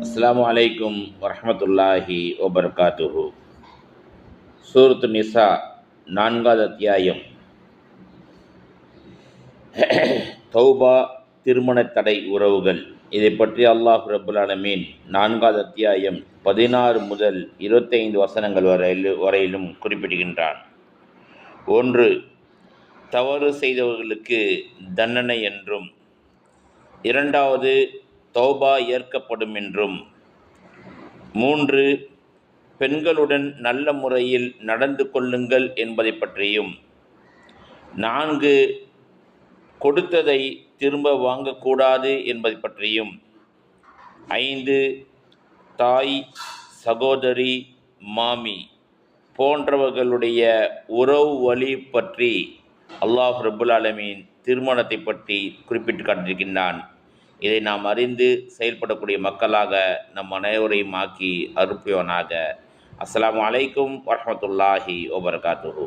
அஸ்ஸலாமு அலைக்கும் வரஹ்மத்துல்லாஹி வபரகாத்துஹு. சூரத்து நிசா 4வது அத்தியாயம். தௌபா, திருமண தடை உறவுகள். இதை பற்றி அல்லாஹ் ரப்புல் ஆலமீன் 4வது அத்தியாயம் 16 முதல் 25 வசனங்கள் வரையிலும் குறிப்பிடுகின்றான். 1. தவறு செய்தவர்களுக்கு தண்டனை என்றும், 2வது தௌபா ஏற்கப்படும் என்றும், 3 பெண்களுடன் நல்ல முறையில் நடந்து கொள்ளுங்கள் என்பதை பற்றியும், 4 கொடுத்ததை திரும்ப வாங்கக்கூடாது என்பதை பற்றியும், 5 தாய், சகோதரி, மாமி போன்றவர்களுடைய உறவு வழி பற்றி அல்லாஹ் ரப்புல் ஆலமீன் திருமணத்தை பற்றி குறிப்பிட்டு காட்டியிருக்கின்றான். இதை நாம் அறிந்து செயல்படக்கூடிய மக்களாக நம் அனைவரையும் ஆக்கி அருள்புரிவானாக. அஸ்ஸலாமு அலைக்கும் வரஹ்மத்துல்லாஹி வபரகாத்துஹு.